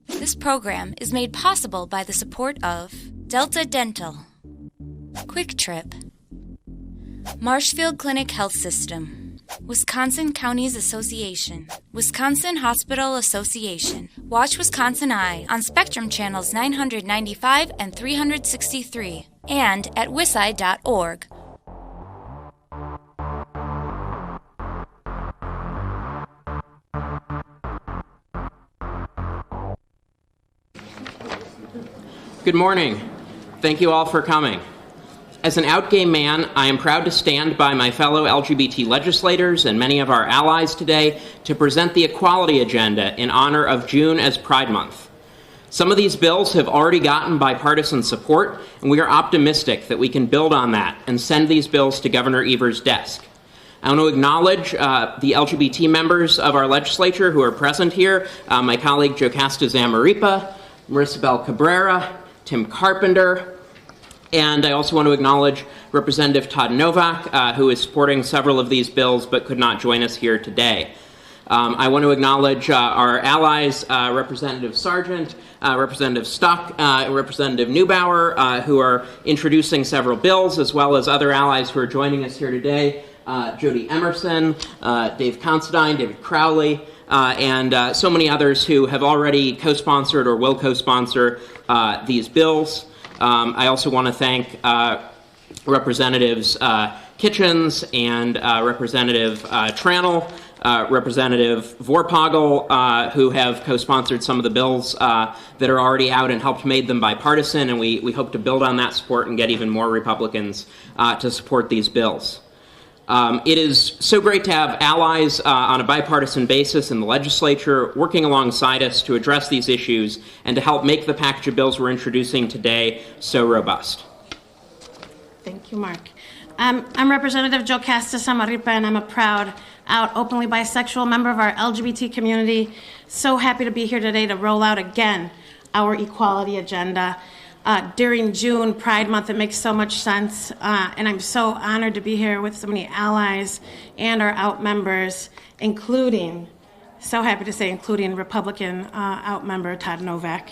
This program is made possible by the support of Delta Dental, Quick Trip, Marshfield Clinic Health System, Wisconsin Counties Association, Wisconsin Hospital Association. Watch WisconsinEye on Spectrum Channels 995 and 363 and at wiseye.org. Good morning. Thank you all for coming. As an out gay man, I am proud to stand by my fellow LGBT legislators and many of our allies today to present the equality agenda in honor of June as Pride Month. Some of these bills have already gotten bipartisan support, and we are optimistic that we can build on that and send these bills to Governor Evers' desk. I want to acknowledge the LGBT members of our legislature who are present here, my colleague Jocasta Zamaripa, Marisabel Cabrera, Tim Carpenter, and I also want to acknowledge Representative Todd Novak, who is supporting several of these bills but could not join us here today. I want to acknowledge our allies, Representative Sargent, Representative Stuck, Representative Neubauer, who are introducing several bills, as well as other allies who are joining us here today, Jody Emerson, Dave Considine, David Crowley, and so many others who have already co-sponsored or will co-sponsor these bills. I also want to thank Representatives Kitchens and Representative Tranel, Representative Vorpagel, who have co-sponsored some of the bills that are already out and helped make them bipartisan, and we hope to build on that support and get even more Republicans to support these bills. It is so great to have allies on a bipartisan basis in the legislature working alongside us to address these issues and to help make the package of bills we're introducing today so robust. Thank you, Mark. I'm Representative Jocasta Zamaripa, and I'm a proud, out, openly bisexual member of our LGBT community. So happy to be here today to roll out again our equality agenda. During June, Pride Month, it makes so much sense, and I'm so honored to be here with so many allies and our out members, including Republican out member Todd Novak.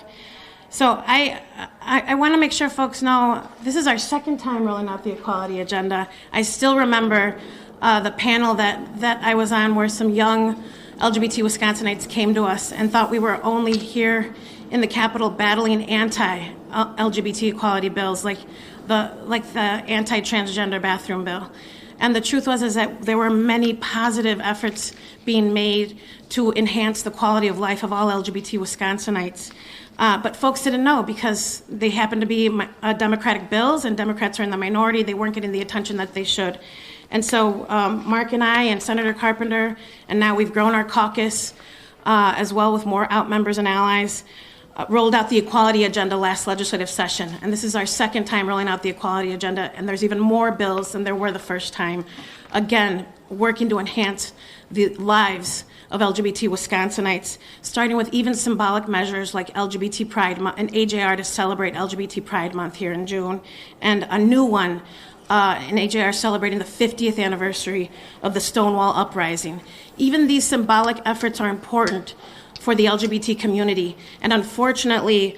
So I want to make sure folks know this is our second time rolling out the equality agenda. I still remember the panel that I was on where some young LGBT Wisconsinites came to us and thought we were only here in the Capitol battling anti-LGBT equality bills like the anti-transgender bathroom bill. And the truth is that there were many positive efforts being made to enhance the quality of life of all LGBT Wisconsinites. But folks didn't know because they happened to be Democratic bills, and Democrats are in the minority. They weren't getting the attention that they should. And so Mark and I and Senator Carpenter, and now we've grown our caucus as well with more out members and allies, rolled out the equality agenda last legislative session. And this is our second time rolling out the equality agenda, and there's even more bills than there were the first time. Again, working to enhance the lives of LGBT Wisconsinites, starting with even symbolic measures like LGBT Pride Month and AJR to celebrate LGBT Pride Month here in June, and a new one in AJR celebrating the 50th anniversary of the Stonewall Uprising. Even these symbolic efforts are important for the LGBT community, and unfortunately,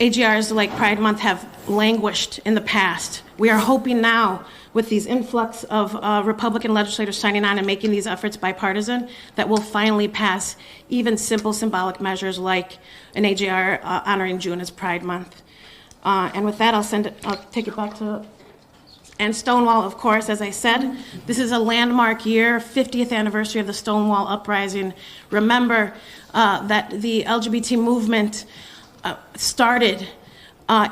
AJRs like Pride Month have languished in the past. We are hoping now, with these influx of Republican legislators signing on and making these efforts bipartisan, that we'll finally pass even simple symbolic measures like an AJR honoring June as Pride Month. And with that, I'll take it back to. And Stonewall, of course, as I said, this is a landmark year, 50th anniversary of the Stonewall Uprising. Remember that the LGBT movement started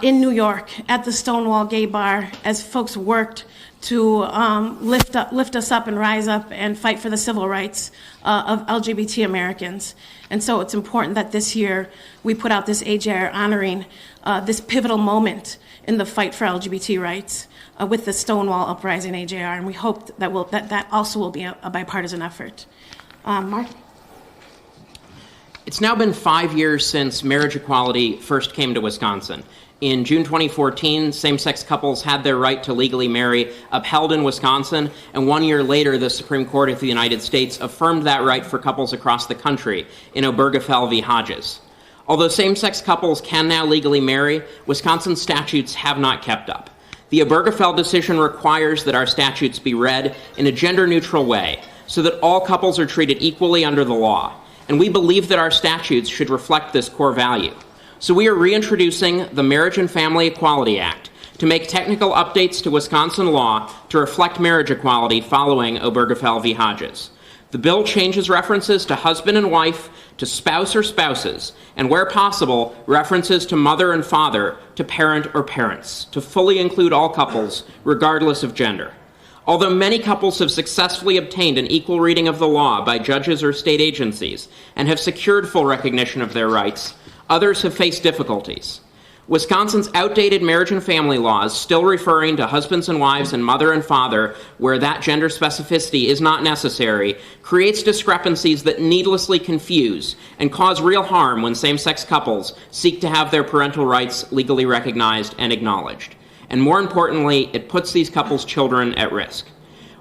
in New York at the Stonewall Gay Bar as folks worked to lift us up and rise up and fight for the civil rights of LGBT Americans. And so it's important that this year we put out this AJR honoring this pivotal moment in the fight for LGBT rights with the Stonewall Uprising AJR, and we hope that also will be a bipartisan effort. Mark? It's now been 5 years since marriage equality first came to Wisconsin. In June 2014, same-sex couples had their right to legally marry upheld in Wisconsin, and 1 year later, the Supreme Court of the United States affirmed that right for couples across the country in Obergefell v. Hodges. Although same-sex couples can now legally marry, Wisconsin statutes have not kept up. The Obergefell decision requires that our statutes be read in a gender-neutral way so that all couples are treated equally under the law, and we believe that our statutes should reflect this core value. So we are reintroducing the Marriage and Family Equality Act to make technical updates to Wisconsin law to reflect marriage equality following Obergefell v. Hodges. The bill changes references to husband and wife to spouse or spouses, and where possible, references to mother and father to parent or parents, to fully include all couples, regardless of gender. Although many couples have successfully obtained an equal reading of the law by judges or state agencies and have secured full recognition of their rights, others have faced difficulties. Wisconsin's outdated marriage and family laws, still referring to husbands and wives and mother and father where that gender specificity is not necessary, creates discrepancies that needlessly confuse and cause real harm when same-sex couples seek to have their parental rights legally recognized and acknowledged. And more importantly, it puts these couples' children at risk.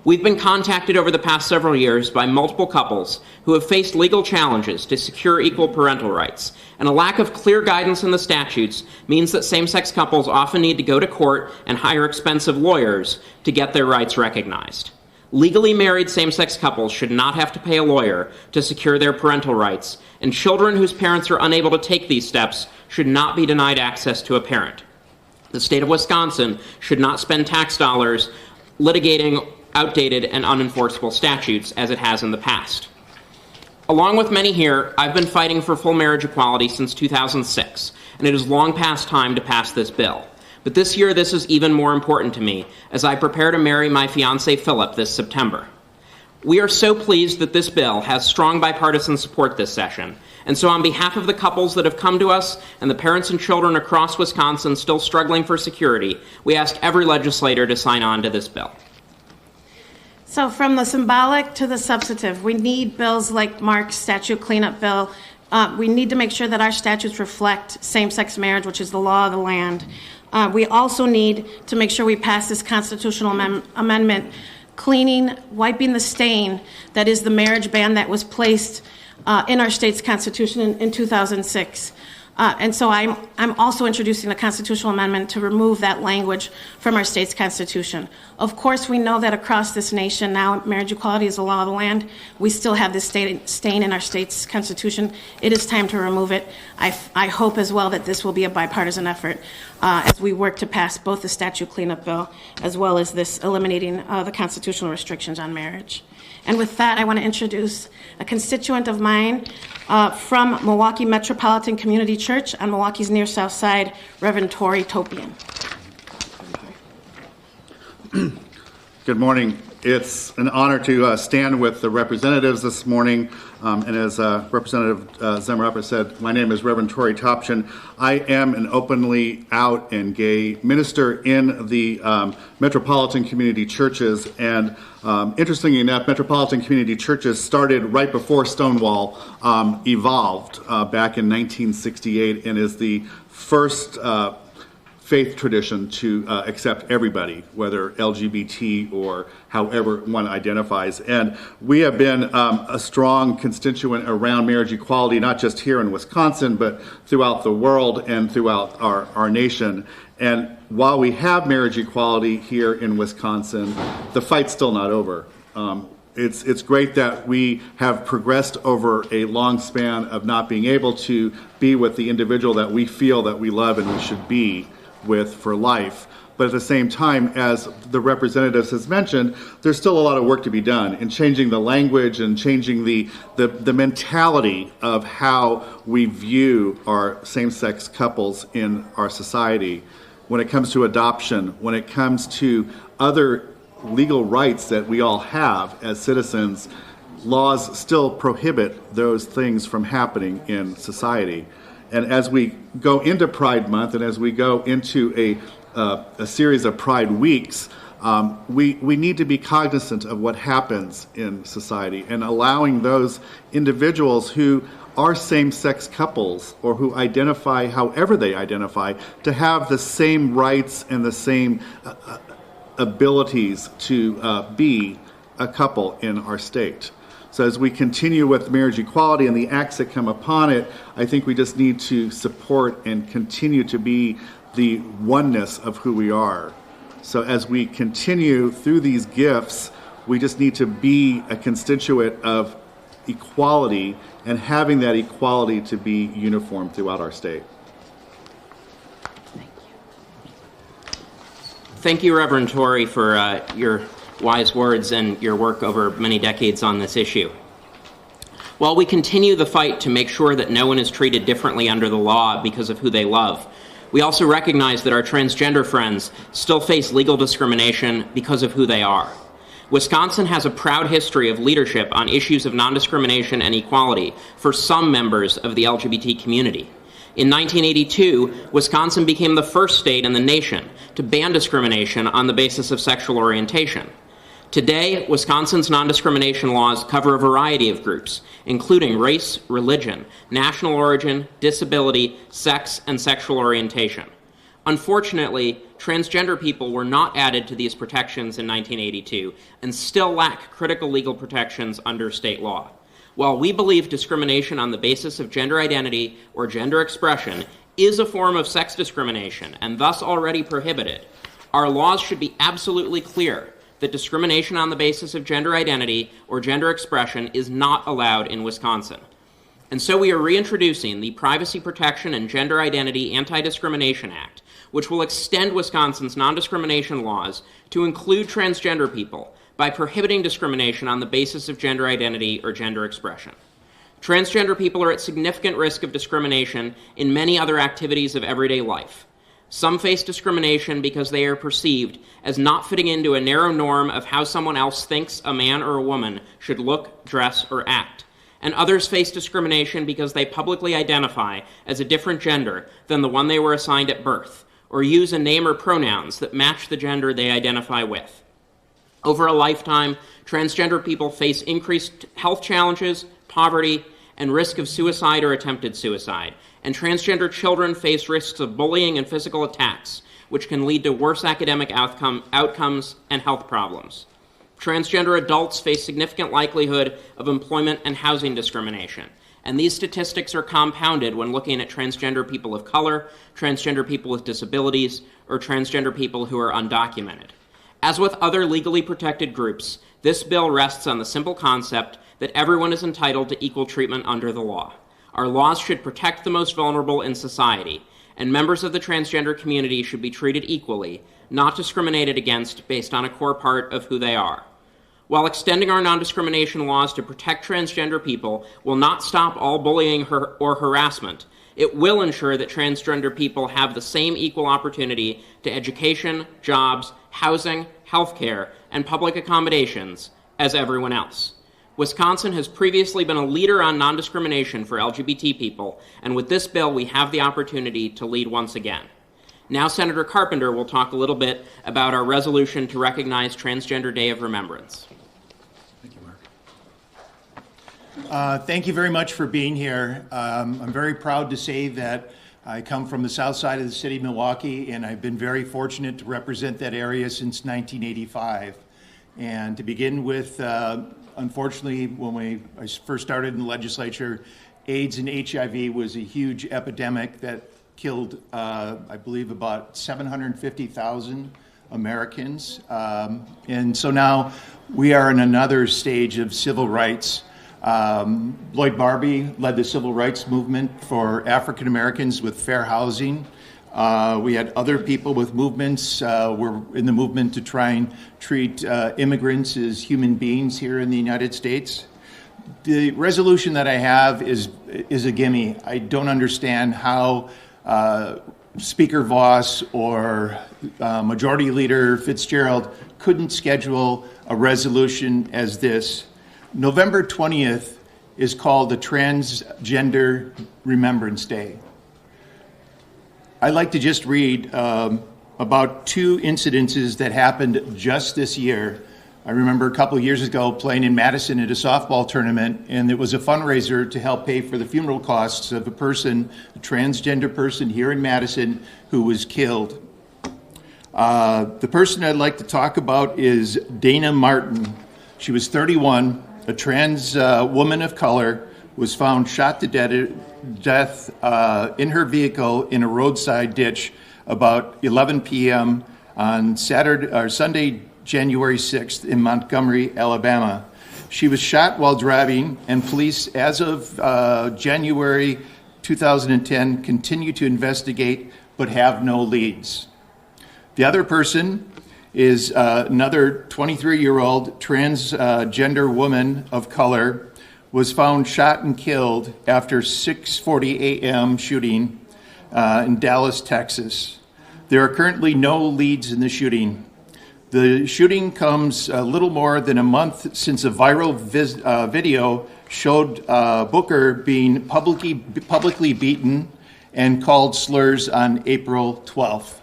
We've been contacted over the past several years by multiple couples who have faced legal challenges to secure equal parental rights, and a lack of clear guidance in the statutes means that same-sex couples often need to go to court and hire expensive lawyers to get their rights recognized. Legally married same-sex couples should not have to pay a lawyer to secure their parental rights, and children whose parents are unable to take these steps should not be denied access to a parent. The state of Wisconsin should not spend tax dollars litigating outdated and unenforceable statutes as it has in the past. Along with many here, I've been fighting for full marriage equality since 2006, and it is long past time to pass this bill. But this year, this is even more important to me as I prepare to marry my fiancé Philip this September. We are so pleased that this bill has strong bipartisan support this session, and so on behalf of the couples that have come to us and the parents and children across Wisconsin still struggling for security, we ask every legislator to sign on to this bill. So from the symbolic to the substantive, we need bills like Mark's statute cleanup bill. We need to make sure that our statutes reflect same-sex marriage, which is the law of the land. We also need to make sure we pass this constitutional amendment, wiping the stain that is the marriage ban that was placed in our state's constitution in 2006. And so I'm also introducing a constitutional amendment to remove that language from our state's constitution. Of course, we know that across this nation now, marriage equality is the law of the land. We still have this stain in our state's constitution. It is time to remove it. I hope as well that this will be a bipartisan effort as we work to pass both the statute cleanup bill as well as this eliminating the constitutional restrictions on marriage. And with that, I want to introduce a constituent of mine from Milwaukee Metropolitan Community Church on Milwaukee's near south side, Reverend Tori Topian. Good morning. It's an honor to stand with the representatives this morning. And as Representative Zemmer said, my name is Reverend Tori Topian. I am an openly out and gay minister in the Metropolitan Community Churches. And interestingly enough, Metropolitan Community Churches started right before Stonewall evolved back in 1968 and is the first faith tradition to accept everybody, whether LGBT or however one identifies. And we have been a strong constituent around marriage equality, not just here in Wisconsin, but throughout the world and throughout our nation. And while we have marriage equality here in Wisconsin, the fight's still not over. It's great that we have progressed over a long span of not being able to be with the individual that we feel that we love and we should be with for life. But at the same time, as the representatives has mentioned, there's still a lot of work to be done in changing the language and changing the mentality of how we view our same-sex couples in our society. When it comes to adoption, when it comes to other legal rights that we all have as citizens, laws still prohibit those things from happening in society. And as we go into Pride Month and as we go into a series of Pride Weeks, we need to be cognizant of what happens in society and allowing those individuals who are same-sex couples or who identify however they identify to have the same rights and the same abilities to be a couple in our state. So as we continue with marriage equality and the acts that come upon it, I think we just need to support and continue to be the oneness of who we are. So as we continue through these gifts, we just need to be a constituent of equality and having that equality to be uniform throughout our state. Thank you, Reverend Torrey, for your wise words and your work over many decades on this issue. While we continue the fight to make sure that no one is treated differently under the law because of who they love, we also recognize that our transgender friends still face legal discrimination because of who they are. Wisconsin has a proud history of leadership on issues of non-discrimination and equality for some members of the LGBT community. In 1982, Wisconsin became the first state in the nation to ban discrimination on the basis of sexual orientation. Today, Wisconsin's non-discrimination laws cover a variety of groups, including race, religion, national origin, disability, sex, and sexual orientation. Unfortunately, transgender people were not added to these protections in 1982 and still lack critical legal protections under state law. While we believe discrimination on the basis of gender identity or gender expression is a form of sex discrimination and thus already prohibited, our laws should be absolutely clear that discrimination on the basis of gender identity or gender expression is not allowed in Wisconsin. And so we are reintroducing the Privacy Protection and Gender Identity Anti-Discrimination Act, which will extend Wisconsin's non-discrimination laws to include transgender people by prohibiting discrimination on the basis of gender identity or gender expression. Transgender people are at significant risk of discrimination in many other activities of everyday life. Some face discrimination because they are perceived as not fitting into a narrow norm of how someone else thinks a man or a woman should look, dress, or act. And others face discrimination because they publicly identify as a different gender than the one they were assigned at birth, or use a name or pronouns that match the gender they identify with. Over a lifetime, transgender people face increased health challenges, poverty, and risk of suicide or attempted suicide. And transgender children face risks of bullying and physical attacks, which can lead to worse academic outcomes and health problems. Transgender adults face significant likelihood of employment and housing discrimination. And these statistics are compounded when looking at transgender people of color, transgender people with disabilities, or transgender people who are undocumented. As with other legally protected groups, this bill rests on the simple concept that everyone is entitled to equal treatment under the law. Our laws should protect the most vulnerable in society, and members of the transgender community should be treated equally, not discriminated against based on a core part of who they are. While extending our non-discrimination laws to protect transgender people will not stop all bullying or harassment, it will ensure that transgender people have the same equal opportunity to education, jobs, housing, healthcare, and public accommodations as everyone else. Wisconsin has previously been a leader on non-discrimination for LGBT people, and with this bill, we have the opportunity to lead once again. Now, Senator Carpenter will talk a little bit about our resolution to recognize Transgender Day of Remembrance. Thank you, Mark. Thank you very much for being here. I'm very proud to say that I come from the south side of the city of Milwaukee, and I've been very fortunate to represent that area since 1985. And to begin with, unfortunately, when I first started in the legislature, AIDS and HIV was a huge epidemic that killed, I believe, about 750,000 Americans. And so now we are in another stage of civil rights. Lloyd Barbie led the civil rights movement for African Americans with fair housing. We had other people with movements. We're in the movement to try and treat immigrants as human beings here in the United States. The resolution that I have is a gimme. I don't understand how Speaker Voss or Majority Leader Fitzgerald couldn't schedule a resolution as this. November 20th is called the Transgender Remembrance Day. I'd like to just read about two incidences that happened just this year. I remember a couple of years ago playing in Madison at a softball tournament, and it was a fundraiser to help pay for the funeral costs of a transgender person here in Madison who was killed. The person I'd like to talk about is Dana Martin. She was 31. a trans woman of color was found shot to death in her vehicle in a roadside ditch about 11 p.m. on Sunday, January 6th in Montgomery, Alabama. She was shot while driving, and police, as of January 2010, continue to investigate but have no leads. The other person is another 23-year-old transgender woman of color was found shot and killed after 6:40 a.m. shooting in Dallas, Texas. There are currently no leads in the shooting. The shooting comes a little more than a month since a viral video showed Booker being publicly beaten and called slurs on April 12th.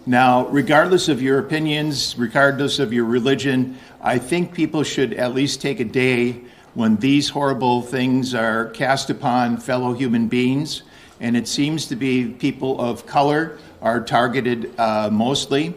Now, regardless of your opinions, regardless of your religion, I think people should at least take a day when these horrible things are cast upon fellow human beings, and it seems to be people of color are targeted mostly.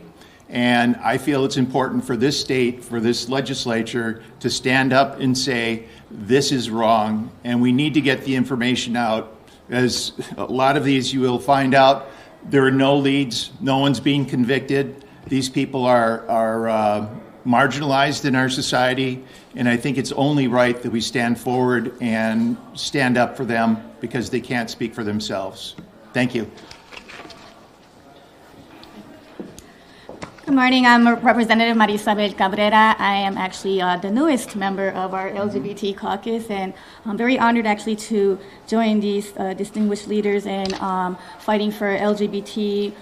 And I feel it's important for this state, for this legislature, to stand up and say, this is wrong, and we need to get the information out. As a lot of these you will find out, there are no leads, no one's being convicted. These people are marginalized in our society, and I think it's only right that we stand forward and stand up for them because they can't speak for themselves. Thank you. Good morning, I'm Representative Marisabel Cabrera. I am actually the newest member of our LGBT caucus, and I'm very honored actually to join these distinguished leaders in fighting for LGBT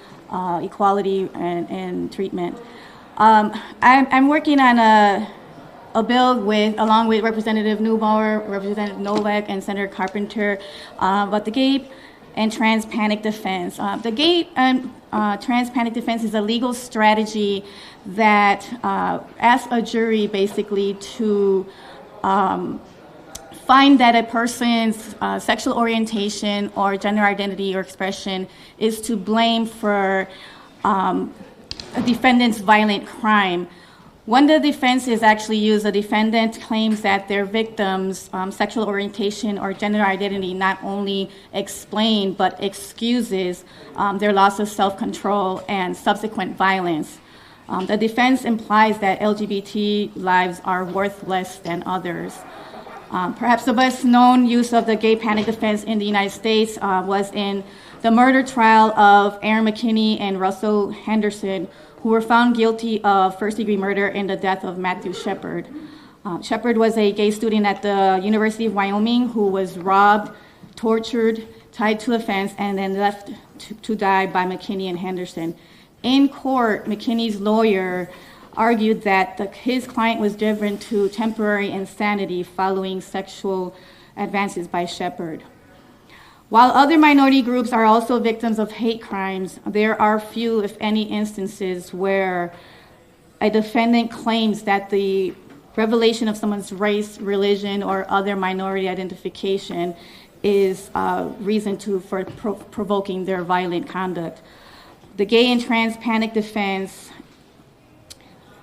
equality and treatment. I'm working on a bill along with Representative Neubauer, Representative Novak, and Senator Carpenter about the gay and trans panic defense. The gay and trans panic defense is a legal strategy that asks a jury basically to find that a person's sexual orientation or gender identity or expression is to blame for a defendant's violent crime. When the defense is actually used, the defendant claims that their victim's sexual orientation or gender identity not only explain but excuses their loss of self-control and subsequent violence. The defense implies that LGBT lives are worth less than others. Perhaps the best known use of the gay panic defense in the United States was in the murder trial of Aaron McKinney and Russell Henderson, who were found guilty of first-degree murder in the death of Matthew Shepard. Shepard was a gay student at the University of Wyoming who was robbed, tortured, tied to a fence, and then left to die by McKinney and Henderson. In court, McKinney's lawyer argued that his client was driven to temporary insanity following sexual advances by Shepard. While other minority groups are also victims of hate crimes, there are few, if any, instances where a defendant claims that the revelation of someone's race, religion, or other minority identification is reason for provoking their violent conduct. The gay and trans panic defense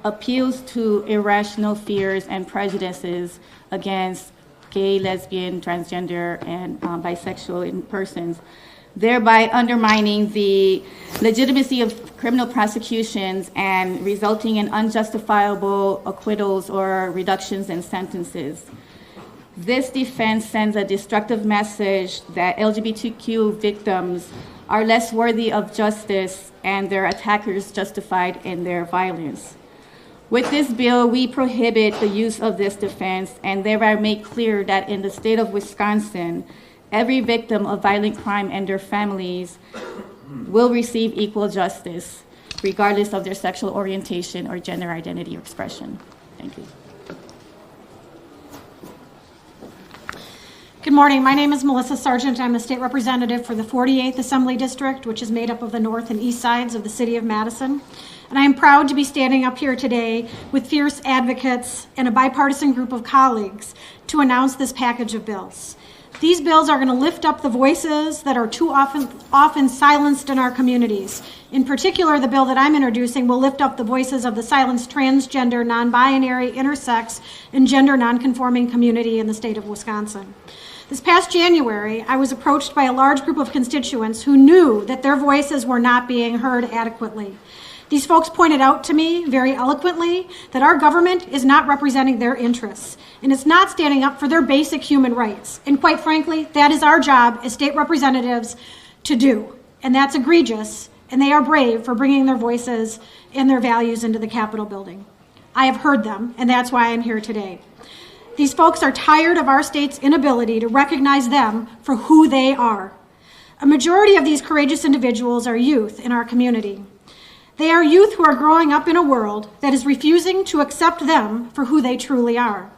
appeals to irrational fears and prejudices against gay, lesbian, transgender, and bisexual persons, thereby undermining the legitimacy of criminal prosecutions and resulting in unjustifiable acquittals or reductions in sentences. This defense sends a destructive message that LGBTQ victims are less worthy of justice and their attackers justified in their violence. With this bill, we prohibit the use of this defense and thereby make clear that in the state of Wisconsin, every victim of violent crime and their families will receive equal justice, regardless of their sexual orientation or gender identity or expression. Thank you. Good morning. My name is Melissa Sargent. I'm the state representative for the 48th Assembly District, which is made up of the north and east sides of the city of Madison. And I am proud to be standing up here today with fierce advocates and a bipartisan group of colleagues to announce this package of bills. These bills are going to lift up the voices that are too often silenced in our communities. In particular, the bill that I'm introducing will lift up the voices of the silenced transgender, non-binary, intersex, and gender nonconforming community in the state of Wisconsin. This past January, I was approached by a large group of constituents who knew that their voices were not being heard adequately. These folks pointed out to me very eloquently that our government is not representing their interests, and it's not standing up for their basic human rights. And quite frankly, that is our job as state representatives to do. And that's egregious, and they are brave for bringing their voices and their values into the Capitol building. I have heard them, and that's why I'm here today. These folks are tired of our state's inability to recognize them for who they are. A majority of these courageous individuals are youth in our community. They are youth who are growing up in a world that is refusing to accept them for who they truly are.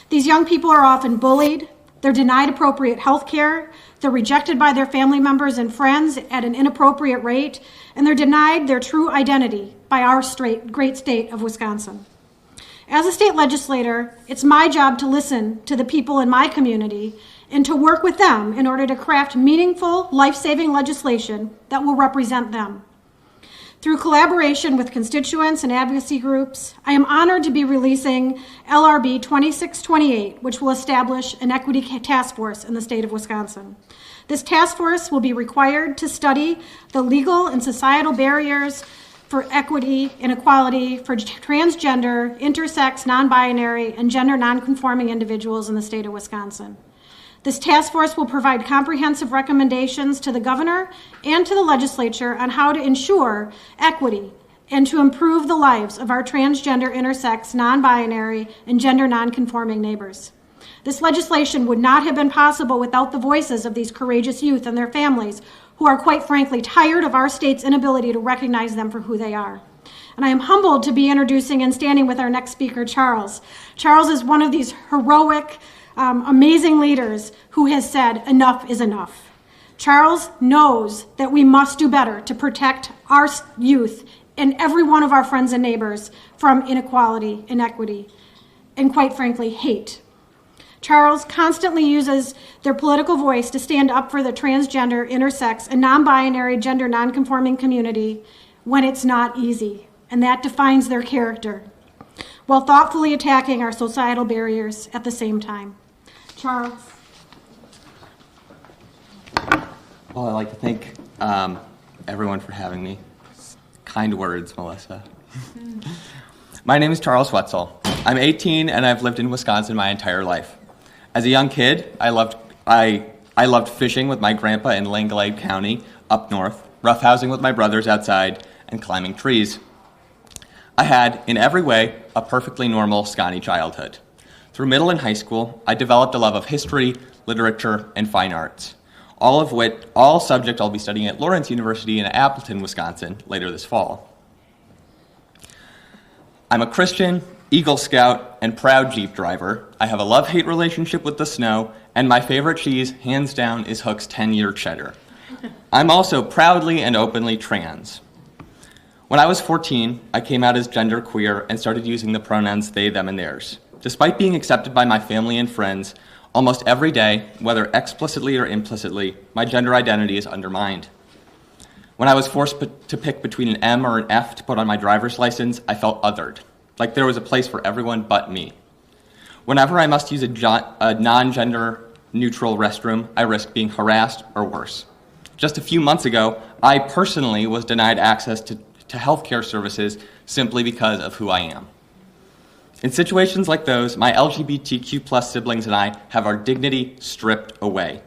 These young people are often bullied, they're denied appropriate health care, they're rejected by their family members and friends at an inappropriate rate, and they're denied their true identity by our great state of Wisconsin. As a state legislator, it's my job to listen to the people in my community and to work with them in order to craft meaningful, life-saving legislation that will represent them. Through collaboration with constituents and advocacy groups, I am honored to be releasing LRB 2628, which will establish an equity task force in the state of Wisconsin. This task force will be required to study the legal and societal barriers for equity and equality for transgender, intersex, non-binary, and gender non-conforming individuals in the state of Wisconsin. This task force will provide comprehensive recommendations to the governor and to the legislature on how to ensure equity and to improve the lives of our transgender, intersex, non-binary, and gender non-conforming neighbors. This legislation would not have been possible without the voices of these courageous youth and their families who are quite frankly tired of our state's inability to recognize them for who they are. And I am humbled to be introducing and standing with our next speaker, Charles. Charles is one of these heroic, amazing leaders who has said enough is enough. Charles knows that we must do better to protect our youth and every one of our friends and neighbors from inequality, inequity, and quite frankly, hate. Charles constantly uses their political voice to stand up for the transgender, intersex, and non-binary gender non-conforming community when it's not easy, and that defines their character, while thoughtfully attacking our societal barriers at the same time. Charles. Well, I'd like to thank everyone for having me. Kind words, Melissa. My name is Charles Wetzel. I'm 18 and I've lived in Wisconsin my entire life. As a young kid, I loved fishing with my grandpa in Langlade County up north, roughhousing with my brothers outside, and climbing trees. I had, in every way, a perfectly normal, scrawny childhood. Through middle and high school, I developed a love of history, literature, and fine arts, all subject I'll be studying at Lawrence University in Appleton, Wisconsin, later this fall. I'm a Christian, Eagle Scout, and proud Jeep driver. I have a love-hate relationship with the snow, and my favorite cheese, hands down, is Hook's 10-year cheddar. I'm also proudly and openly trans. When I was 14, I came out as genderqueer and started using the pronouns they, them, and theirs. Despite being accepted by my family and friends, almost every day, whether explicitly or implicitly, my gender identity is undermined. When I was forced to pick between an M or an F to put on my driver's license, I felt othered, like there was a place for everyone but me. Whenever I must use a non-gender neutral restroom, I risk being harassed or worse. Just a few months ago, I personally was denied access to healthcare services simply because of who I am. In situations like those, my LGBTQ+ siblings and I have our dignity stripped away.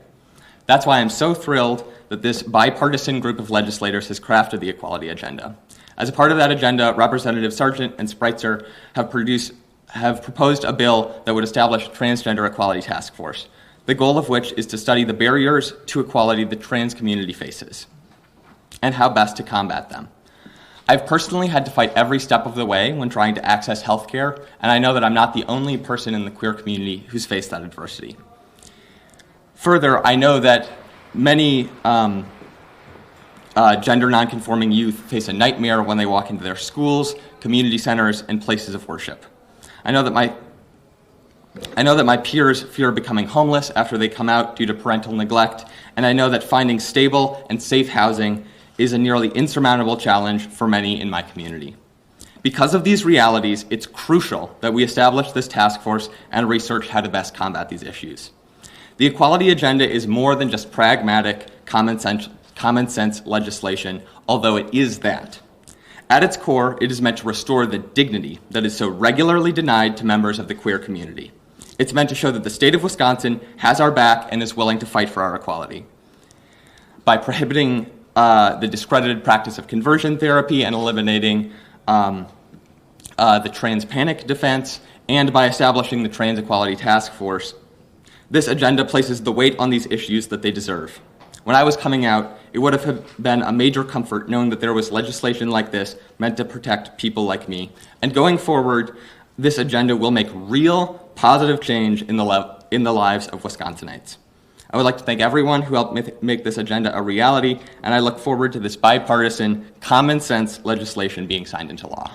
That's why I'm so thrilled that this bipartisan group of legislators has crafted the equality agenda. As a part of that agenda, Representative Sargent and Spreitzer have proposed a bill that would establish a transgender equality task force, the goal of which is to study the barriers to equality the trans community faces and how best to combat them. I've personally had to fight every step of the way when trying to access healthcare, and I know that I'm not the only person in the queer community who's faced that adversity. Further, I know that many gender nonconforming youth face a nightmare when they walk into their schools, community centers, and places of worship. I know that I know that my peers fear becoming homeless after they come out due to parental neglect, and I know that finding stable and safe housing is a nearly insurmountable challenge for many in my community. Because of these realities, it's crucial that we establish this task force and research how to best combat these issues. The equality agenda is more than just pragmatic, common sense legislation, although it is that. At its core, it is meant to restore the dignity that is so regularly denied to members of the queer community. It's meant to show that the state of Wisconsin has our back and is willing to fight for our equality. By prohibiting the discredited practice of conversion therapy and eliminating the trans panic defense, and by establishing the Trans Equality Task Force, this agenda places the weight on these issues that they deserve. When I was coming out, it would have been a major comfort knowing that there was legislation like this meant to protect people like me. And going forward, this agenda will make real, positive change in the lives of Wisconsinites. I would like to thank everyone who helped make this agenda a reality, and I look forward to this bipartisan, common sense legislation being signed into law.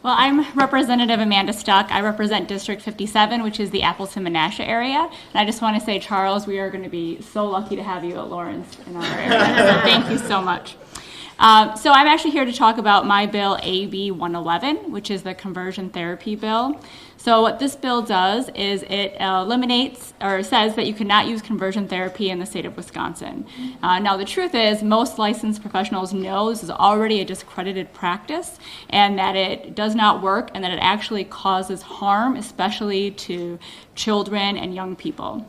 Well, I'm Representative Amanda Stuck. I represent District 57, which is the Appleton-Menasha area. And I just want to say, Charles, we are going to be so lucky to have you at Lawrence in our area. So thank you so much. So I'm actually here to talk about my bill AB 111, which is the conversion therapy bill. So what this bill does is it eliminates or says that you cannot use conversion therapy in the state of Wisconsin. Now the truth is most licensed professionals know this is already a discredited practice and that it does not work and that it actually causes harm, especially to children and young people.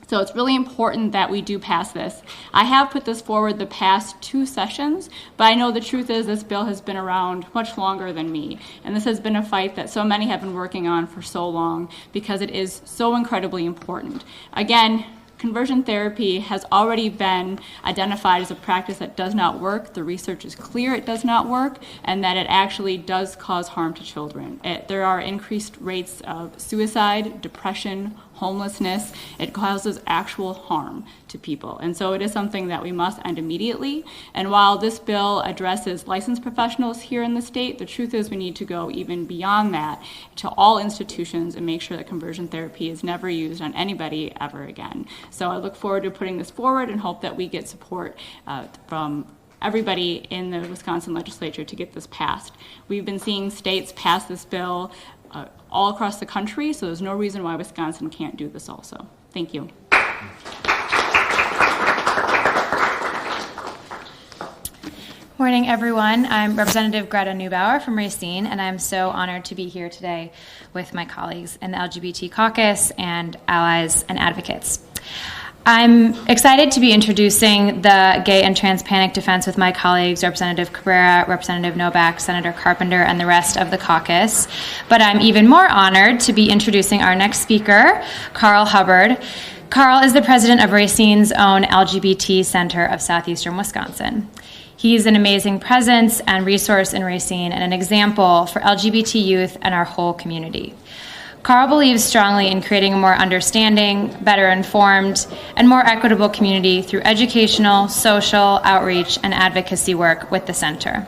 So it's really important that we do pass this. I have put this forward the past 2 sessions, but I know the truth is this bill has been around much longer than me. And this has been a fight that so many have been working on for so long because it is so incredibly important. Again, conversion therapy has already been identified as a practice that does not work. The research is clear it does not work, and that it actually does cause harm to children. There are increased rates of suicide, depression, homelessness. It causes actual harm to people. And so it is something that we must end immediately. And while this bill addresses licensed professionals here in the state, the truth is we need to go even beyond that to all institutions and make sure that conversion therapy is never used on anybody ever again. So I look forward to putting this forward and hope that we get support from everybody in the Wisconsin legislature to get this passed. We've been seeing states pass this bill all across the country, so there's no reason why Wisconsin can't do this also. Thank you. Morning, everyone. I'm Representative Greta Neubauer from Racine, and I'm so honored to be here today with my colleagues in the LGBT caucus and allies and advocates. I'm excited to be introducing the gay and trans panic defense with my colleagues, Representative Cabrera, Representative Novak, Senator Carpenter, and the rest of the caucus. But I'm even more honored to be introducing our next speaker, Carl Hubbard. Carl is the president of Racine's own LGBT Center of Southeastern Wisconsin. He's an amazing presence and resource in Racine and an example for LGBT youth and our whole community. Carl believes strongly in creating a more understanding, better informed, and more equitable community through educational, social, outreach, and advocacy work with the center.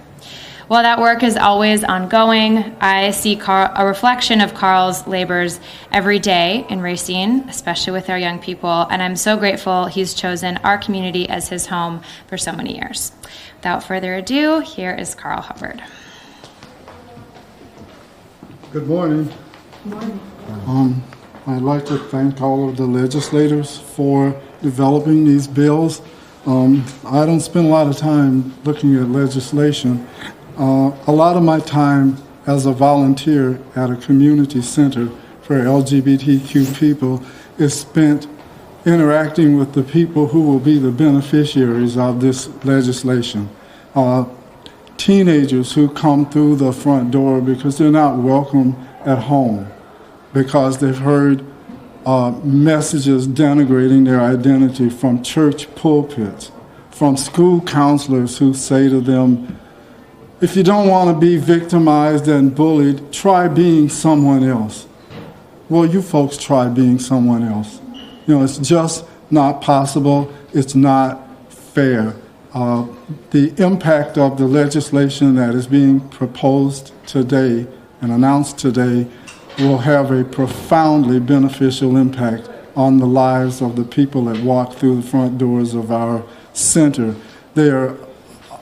While that work is always ongoing, I see a reflection of Carl's labors every day in Racine, especially with our young people, and I'm so grateful he's chosen our community as his home for so many years. Without further ado, here is Carl Hubbard. Good morning. I'd like to thank all of the legislators for developing these bills. I don't spend a lot of time looking at legislation. A lot of my time as a volunteer at a community center for LGBTQ people is spent interacting with the people who will be the beneficiaries of this legislation. Teenagers who come through the front door because they're not welcome at home, because they've heard messages denigrating their identity from church pulpits, from school counselors who say to them, if you don't want to be victimized and bullied, try being someone else. Well, you folks try being someone else. You know, it's just not possible. It's not fair. The impact of the legislation that is being proposed today and announced today will have a profoundly beneficial impact on the lives of the people that walk through the front doors of our center. They are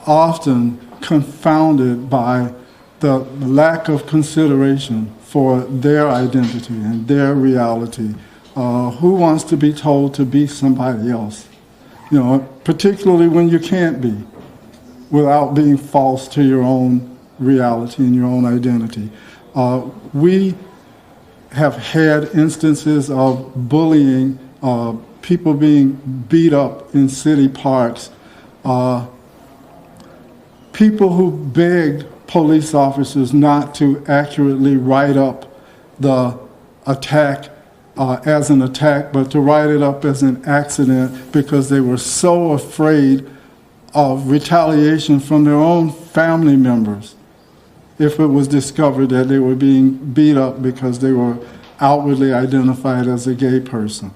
often confounded by the lack of consideration for their identity and their reality. Who wants to be told to be somebody else? Particularly when you can't be, without being false to your own reality and your own identity. We have had instances of bullying, people being beat up in city parks, people who begged police officers not to accurately write up the attack as an attack, but to write it up as an accident because they were so afraid of retaliation from their own family members if it was discovered that they were being beat up because they were outwardly identified as a gay person.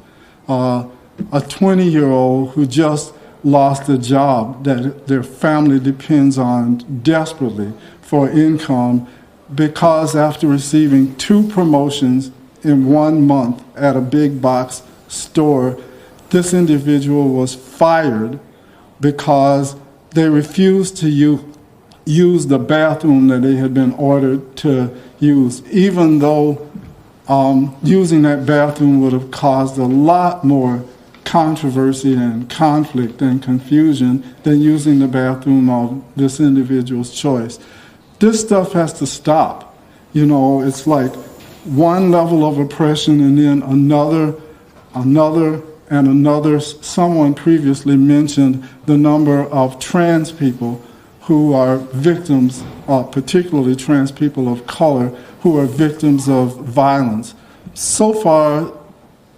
A 20-year-old who just lost a job that their family depends on desperately for income because after receiving 2 promotions in 1 month at a big box store, this individual was fired because they refused to use the bathroom that they had been ordered to use, even though using that bathroom would have caused a lot more controversy and conflict and confusion than using the bathroom of this individual's choice. This stuff has to stop. It's like one level of oppression and then another, and another. Someone previously mentioned the number of trans people who are victims, particularly trans people of color, who are victims of violence. So far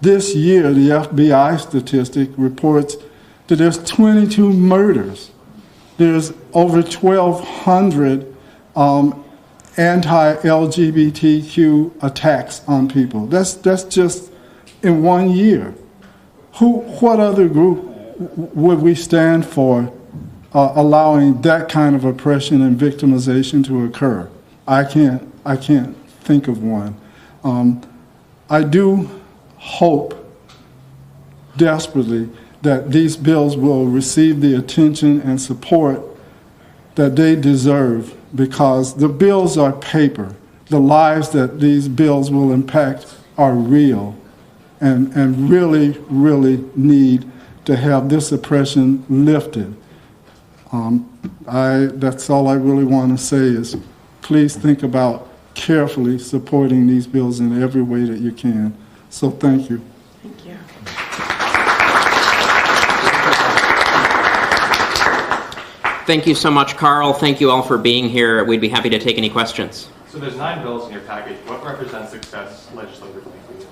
this year, the FBI statistic reports that there's 22 murders. There's over 1,200 anti-LGBTQ attacks on people. That's just in 1 year. What other group would we stand for allowing that kind of oppression and victimization to occur? I can't think of one. I do hope desperately that these bills will receive the attention and support that they deserve, because the bills are paper. The lives that these bills will impact are real and really, really need to have this oppression lifted. That's all I really want to say is please think about carefully supporting these bills in every way that you can. So thank you. Thank you. Thank you so much, Carl. Thank you all for being here. We'd be happy to take any questions. So there's 9 bills in your package. What represents success legislatively for you?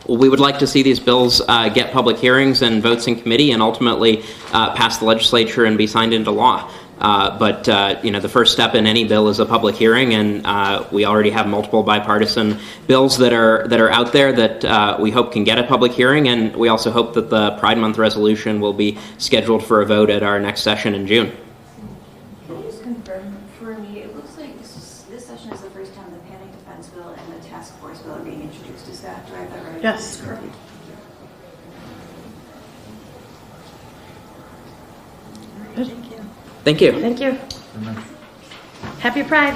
Well, we would like to see these bills get public hearings and votes in committee and ultimately pass the legislature and be signed into law. But the first step in any bill is a public hearing, and we already have multiple bipartisan bills that are out there that we hope can get a public hearing, and we also hope that the Pride Month resolution will be scheduled for a vote at our next session in June. Can you just confirm for me, it looks like this session is the first time the panic defense bill and the task force bill are being introduced. Is that, do I have that right? Yes. Perfect. Thank you. Thank you. Thank you. Happy Pride.